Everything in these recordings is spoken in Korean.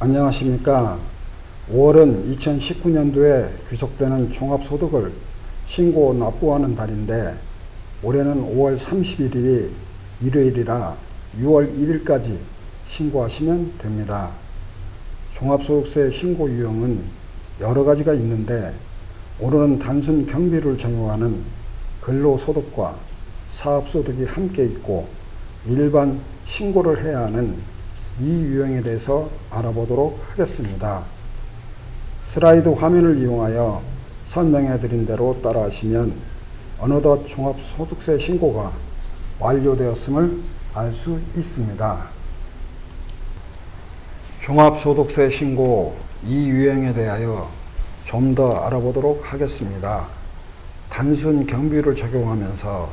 안녕하십니까. 5월은 2019년도에 귀속되는 종합소득을 신고 납부하는 달인데 올해는 5월 31일이 일요일이라 6월 1일까지 신고하시면 됩니다. 종합소득세 신고 유형은 여러 가지가 있는데 오늘은 단순 경비를 적용하는 근로소득과 사업소득이 함께 있고 일반 신고를 해야 하는 이 유형에 대해서 알아보도록 하겠습니다. 슬라이드 화면을 이용하여 설명해 드린 대로 따라하시면 어느덧 종합소득세 신고가 완료되었음을 알 수 있습니다. 종합소득세 신고 이 유형에 대하여 좀 더 알아보도록 하겠습니다. 단순 경비를 적용하면서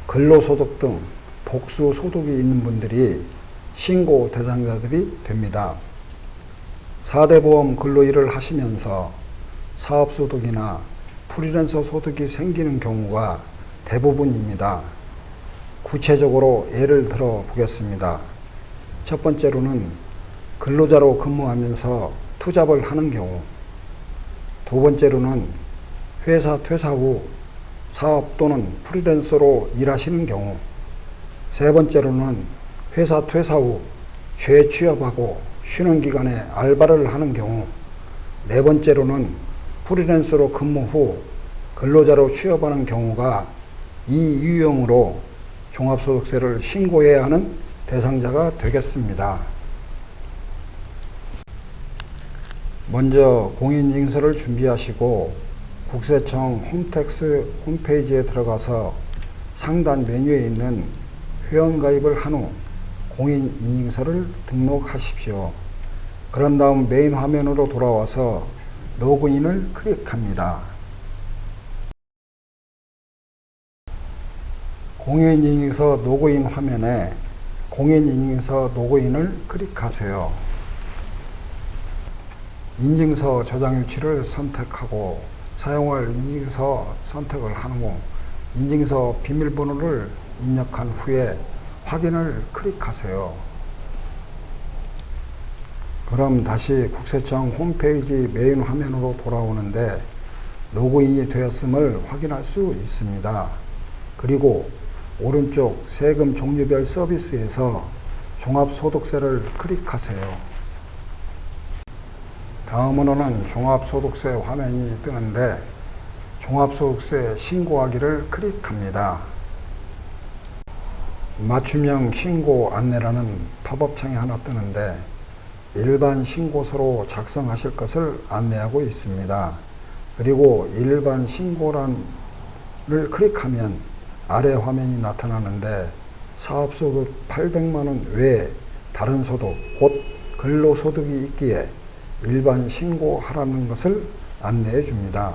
근로소득 등 복수소득이 있는 분들이 신고 대상자들이 됩니다. 4대 보험 근로일을 하시면서 사업소득이나 프리랜서 소득이 생기는 경우가 대부분입니다. 구체적으로 예를 들어 보겠습니다. 첫 번째로는 근로자로 근무하면서 투잡을 하는 경우, 두 번째로는 회사 퇴사 후 사업 또는 프리랜서로 일하시는 경우, 세 번째로는 회사 퇴사 후 재취업하고 쉬는 기간에 알바를 하는 경우, 네 번째로는 프리랜서로 근무 후 근로자로 취업하는 경우가 이 유형으로 종합소득세를 신고해야 하는 대상자가 되겠습니다. 먼저 공인인증서를 준비하시고 국세청 홈택스 홈페이지에 들어가서 상단 메뉴에 있는 회원가입을 한 후 공인인증서를 등록하십시오. 그런 다음 메인 화면으로 돌아와서 로그인을 클릭합니다. 공인인증서 로그인 화면에 공인인증서 로그인을 클릭하세요. 인증서 저장 위치를 선택하고 사용할 인증서 선택을 한 후 인증서 비밀번호를 입력한 후에 확인을 클릭하세요. 그럼 다시 국세청 홈페이지 메인 화면으로 돌아오는데 로그인이 되었음을 확인할 수 있습니다. 그리고 오른쪽 세금 종류별 서비스에서 종합소득세를 클릭하세요. 다음으로는 종합소득세 화면이 뜨는데 종합소득세 신고하기를 클릭합니다. 맞춤형 신고 안내라는 팝업창이 하나 뜨는데 일반 신고서로 작성하실 것을 안내하고 있습니다. 그리고 일반 신고란을 클릭하면 아래 화면이 나타나는데 사업소득 800만원 외에 다른 소득, 곧 근로소득이 있기에 일반 신고하라는 것을 안내해 줍니다.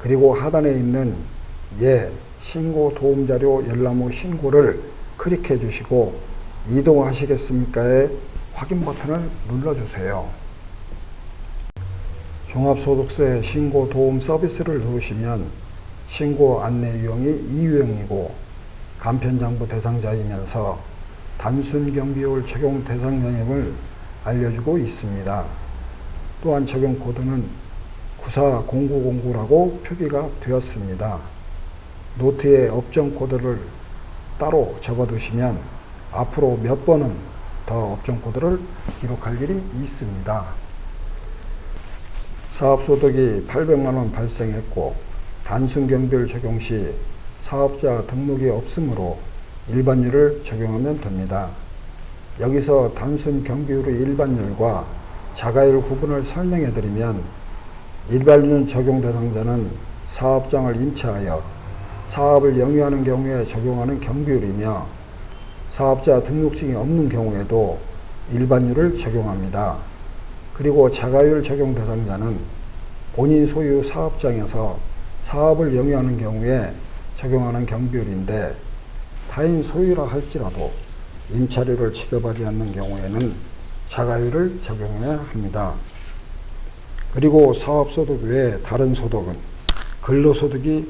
그리고 하단에 있는 신고 도움자료 열람 후 신고를 클릭해 주시고 이동하시겠습니까의 확인 버튼을 눌러주세요. 종합소득세 신고 도움 서비스를 누르시면 신고 안내 유형이 이 유형이고 간편장부 대상자이면서 단순 경비율 적용 대상 영역을 알려주고 있습니다. 또한 적용 코드는 940909라고 표기가 되었습니다. 노트에 업종 코드를 따로 적어두시면 앞으로 몇 번은 더 업종 코드를 기록할 일이 있습니다. 사업소득이 800만원 발생했고 단순 경비율 적용 시 사업자 등록이 없으므로 일반율을 적용하면 됩니다. 여기서 단순 경비율의 일반율과 자가율 구분을 설명해 드리면 일반율 적용 대상자는 사업장을 임차하여 사업을 영위하는 경우에 적용하는 경비율이며 사업자 등록증이 없는 경우에도 일반율을 적용합니다. 그리고 자가율 적용 대상자는 본인 소유 사업장에서 사업을 영위하는 경우에 적용하는 경비율인데 타인 소유라 할지라도 임차료를 지급하지 않는 경우에는 자가율을 적용해야 합니다. 그리고 사업소득 외에 다른 소득은 근로소득이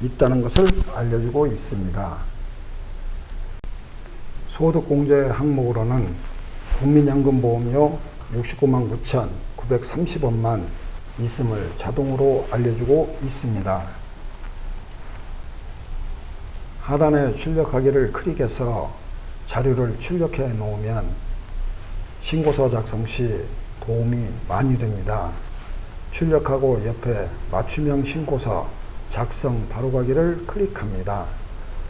있다는 것을 알려주고 있습니다. 소득공제 항목으로는 국민연금보험료, 69만 9,930원만 있음을 자동으로 알려주고 있습니다. 하단에 출력하기를 클릭해서 자료를 출력해 놓으면 신고서 작성 시 도움이 많이 됩니다. 출력하고 옆에 맞춤형 신고서 작성 바로가기를 클릭합니다.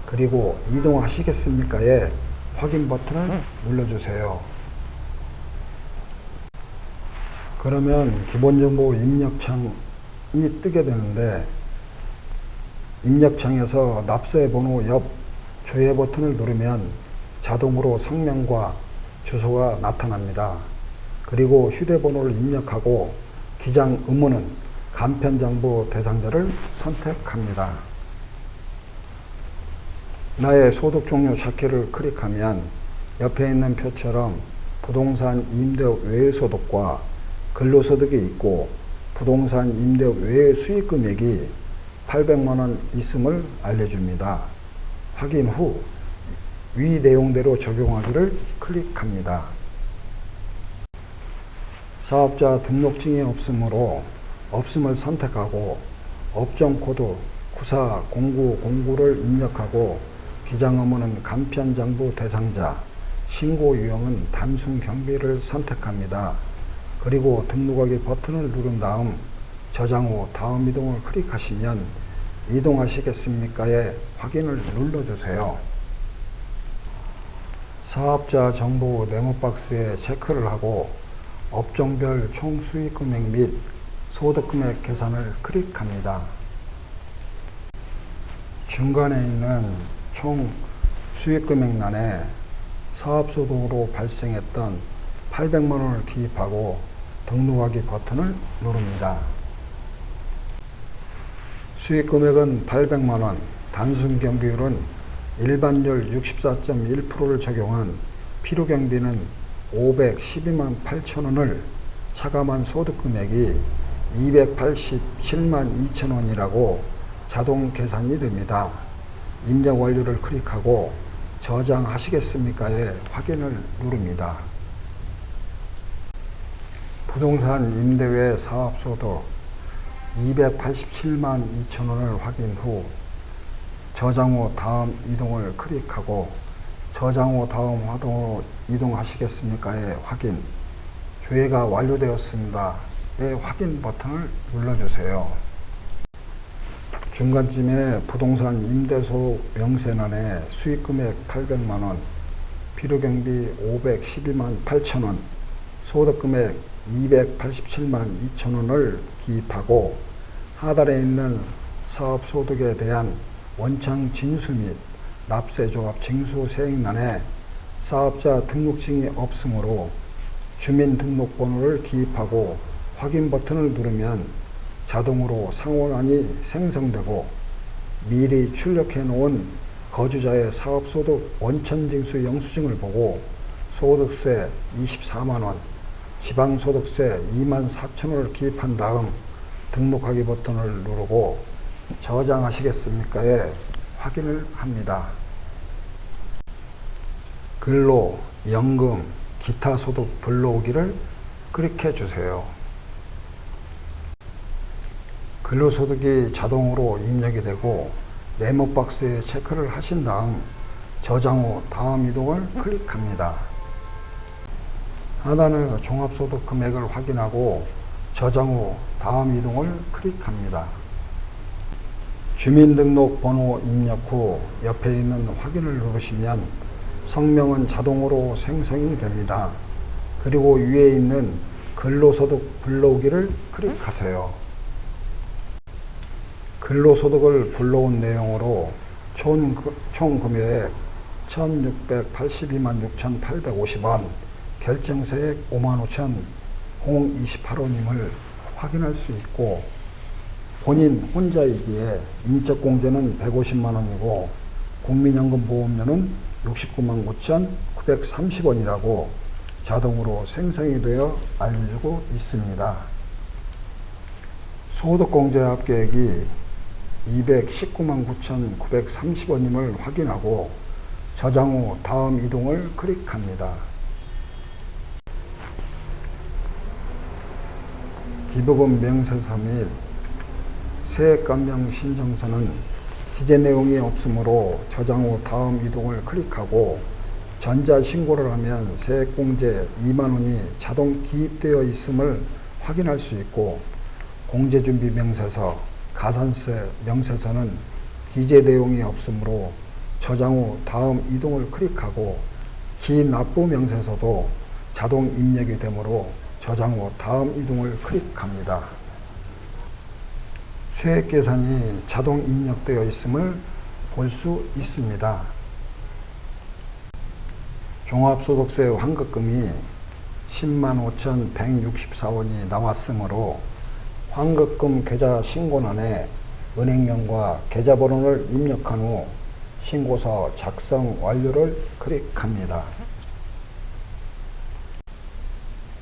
그리고 이동하시겠습니까에 확인 버튼을 눌러주세요. 그러면 기본정보 입력창이 뜨게 되는데, 입력창에서 납세 번호 옆 조회 버튼을 누르면 자동으로 성명과 주소가 나타납니다. 그리고 휴대번호를 입력하고 기장 의무는 간편정보 대상자를 선택합니다. 나의 소득 종류 찾기를 클릭하면 옆에 있는 표처럼 부동산 임대업 외의 소득과 근로소득이 있고, 부동산 임대업 외의 수익금액이 800만원 있음을 알려줍니다. 확인 후 위 내용대로 적용하기를 클릭합니다. 사업자 등록증이 없으므로 없음을 선택하고 업종코드 940909를 입력하고 기장 의무는 간편정보 대상자, 신고 유형은 단순 경비를 선택합니다. 그리고 등록하기 버튼을 누른 다음 저장 후 다음 이동을 클릭하시면 이동하시겠습니까에 확인을 눌러주세요. 사업자 정보 네모박스에 체크를 하고 업종별 총 수익금액 및 소득금액 계산을 클릭합니다. 중간에 있는 총 수익금액란에 사업소득으로 발생했던 800만원을 기입하고 등록하기 버튼을 누릅니다. 수익금액은 800만원, 단순경비율은 일반율 64.1%를 적용한 필요경비는 512만 8천원을 차감한 소득금액이 287만 2천원이라고 자동 계산이 됩니다. 입력 완료를 클릭하고 저장하시겠습니까에 확인을 누릅니다. 부동산 임대외 사업소득 287만 2천원을 확인 후 저장 후 다음 이동을 클릭하고 저장 후 다음 화동으로 이동하시겠습니까에 확인, 조회가 완료되었습니다의 확인 버튼을 눌러주세요. 중간쯤에 부동산 임대소 명세란에 수익금액 800만원, 필요경비 512만 8천원, 소득금액 287만 2천원을 기입하고 하단에 있는 사업소득에 대한 원청 징수 및 납세조합 징수 세액란에 사업자 등록증이 없으므로 주민등록번호를 기입하고 확인 버튼을 누르면 자동으로 상호란이 생성되고 미리 출력해 놓은 거주자의 사업소득 원천징수 영수증을 보고 소득세 24만원, 지방소득세 2만 4천원을 기입한 다음 등록하기 버튼을 누르고 저장하시겠습니까에 확인을 합니다. 근로, 연금, 기타 소득 불러오기를 클릭해 주세요. 근로소득이 자동으로 입력이 되고 네모박스에 체크를 하신 다음 저장 후 다음 이동을 클릭합니다. 하단의 종합소득 금액을 확인하고 저장 후 다음 이동을 클릭합니다. 주민등록번호 입력 후 옆에 있는 확인을 누르시면 성명은 자동으로 생성이 됩니다. 그리고 위에 있는 근로소득 불러오기를 클릭하세요. 근로소득을 불러온 내용으로 총 금액 1,682만 6,850원, 결정세액 55,028원임을 확인할 수 있고, 본인 혼자이기에 인적공제는 150만원이고 국민연금보험료는 69만 9,930원이라고 자동으로 생성이 되어 알려주고 있습니다. 소득공제 합계액이 219만 9,930원임을 확인하고 저장 후 다음 이동을 클릭합니다. 기부금 명세서 및 세액감명 신청서는 기재 내용이 없으므로 저장 후 다음 이동을 클릭하고 전자신고를 하면 세액공제 2만원이 자동 기입되어 있음을 확인할 수 있고, 공제준비명세서, 가산세 명세서는 기재 내용이 없으므로 저장 후 다음 이동을 클릭하고 기납부명세서도 자동 입력이 되므로 저장 후 다음 이동을 클릭합니다. 세액계산이 자동 입력되어 있음을 볼 수 있습니다. 종합소득세 환급금이 105,164원이 나왔으므로 환급금 계좌 신고란에 은행명과 계좌번호를 입력한 후 신고서 작성 완료를 클릭합니다.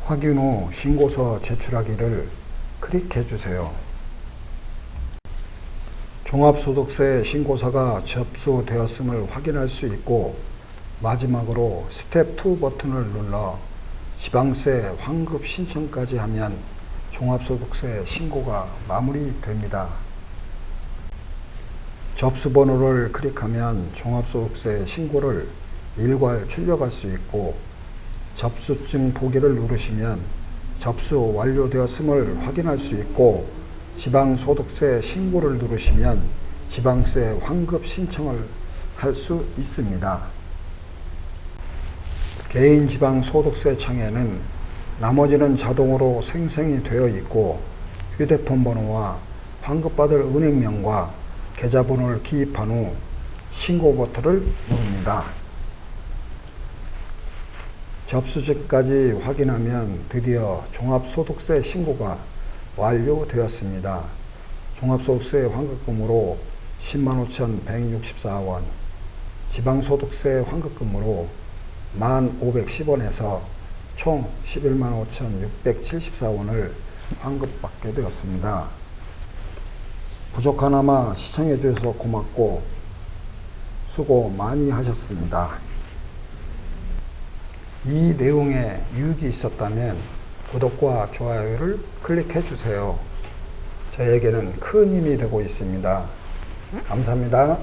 확인 후 신고서 제출하기를 클릭해 주세요. 종합소득세 신고서가 접수되었음을 확인할 수 있고, 마지막으로 스텝 2 버튼을 눌러 지방세 환급 신청까지 하면 종합소득세 신고가 마무리됩니다. 접수번호를 클릭하면 종합소득세 신고를 일괄 출력할 수 있고, 접수증 보기를 누르시면 접수 완료되었음을 확인할 수 있고, 지방소득세 신고를 누르시면 지방세 환급 신청을 할 수 있습니다. 개인 지방소득세 창에는 나머지는 자동으로 생성이 되어 있고, 휴대폰 번호와 환급받을 은행명과 계좌번호를 기입한 후 신고 버튼을 누릅니다. 접수증까지 확인하면 드디어 종합소득세 신고가 완료되었습니다. 종합소득세 환급금으로 105,164원, 지방소득세 환급금으로 1,510원에서 총 115,674원을 환급받게 되었습니다. 부족하나마 시청해 주셔서 고맙고 수고 많이 하셨습니다. 이 내용에 유익이 있었다면 구독과 좋아요를 클릭해 주세요. 저에게는 큰 힘이 되고 있습니다. 감사합니다.